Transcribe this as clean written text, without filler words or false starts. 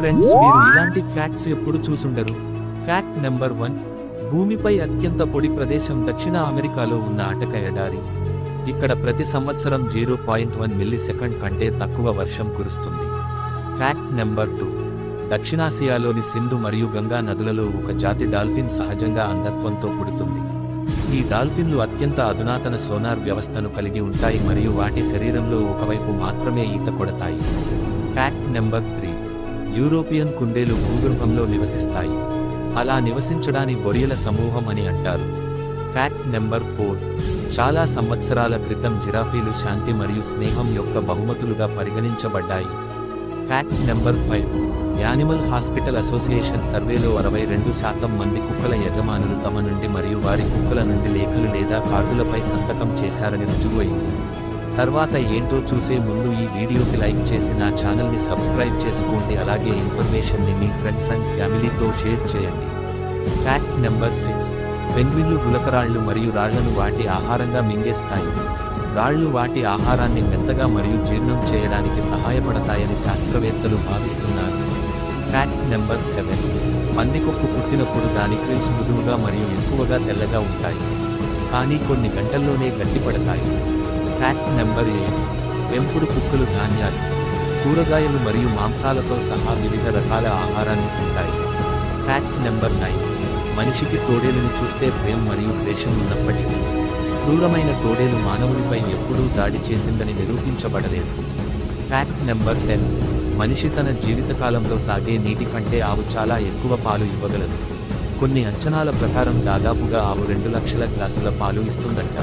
Friends, మీరు ఇలాంటి facts ఎప్పుడు చూసుండరు. Fact number 1. భూమిపై అత్యంత పొడి ప్రదేశం దక్షిణ అమెరికాలో ఉన్న అటక ఎడారి. ఇక్కడ ప్రతి సంవత్సరం 0.1 మిల్లీసెకండ్ కంటే తక్కువ వర్షం కురుస్తుంది. Fact number 2. దక్షిణాసియాలోని సింధు మరియు గంగా నదులలో ఒక జాతి డాల్ఫిన్ సహజంగా అంధత్వంతో పుడుతుంది. ఈ డాల్ఫిన్లు అత్యంత అధునాతన సోనార్ వ్యవస్థను కలిగి ఉంటాయి మరియు వాటి శరీరంలో ఒకవైపు మాత్రమే ఈత కొడతాయి. Fact number 3. యూరోపియన్ కుందేలు భూగర్భంలో నివసిస్తాయి. అలా నివసించడాన్ని బొరియల సమూహం అని అంటారు. Fact number 4. చాలా సంవత్సరాల క్రితం జిరాఫీలు శాంతి మరియు స్నేహం యొక్క బహుమతులుగా పరిగణించబడ్డాయి. Fact number 5. Animal hospital association సర్వేలో 62% మంది కుక్కల యజమానులు తమ నుండి మరియు వారి కుక్కల నుండి లేఖలు లేదా కార్డులపై సంతకం చేశారని రుజువైంది. తర్వాత ఏంటో చూసే ముందు ఈ వీడియోకి లైక్ చేసి నా ఛానల్ని సబ్స్క్రైబ్ చేసుకోండి. అలాగే ఇన్ఫర్మేషన్ని మీ ఫ్రెండ్స్ అండ్ ఫ్యామిలీతో షేర్ చేయండి. Fact number 6. పెంగ్విన్లు గులకరాళ్లు మరియు రాళ్లను వాటి ఆహారంగా మింగేస్తాయి. రాళ్లు వాటి ఆహారాన్ని మెత్తగా మరియు జీర్ణం చేయడానికి సహాయపడతాయని శాస్త్రవేత్తలు భావిస్తున్నారు. Fact number 7. పందికొక్కు పుట్టినప్పుడు దాని క్రిల్స్ మృదువుగా మరియు ఎక్కువగా తెల్లగా ఉంటాయి, కానీ కొన్ని గంటల్లోనే గట్టిపడతాయి. Fact number 8. పెంపుడు కుక్కలు ధాన్యాలు, కూరగాయలు మరియు మాంసాలతో సహా వివిధ రకాల ఆహారాన్ని తింటాయి. Fact number 9. మనిషికి తోడేలును చూస్తే భయం మరియు ద్వేషం ఉన్నప్పటికీ క్రూరమైన తోడేలు మానవునిపై ఎప్పుడూ దాడి చేసిందని నిరూపించబడలేదు. Fact number 10. మనిషి తన జీవితకాలంలో తాగే నీటి కంటే ఆవు చాలా ఎక్కువ పాలు ఇవ్వగలదు. కొన్ని అంచనాల ప్రకారం దాదాపుగా ఆవు 2 లక్షల గ్లాసుల పాలు ఇస్తుందంట.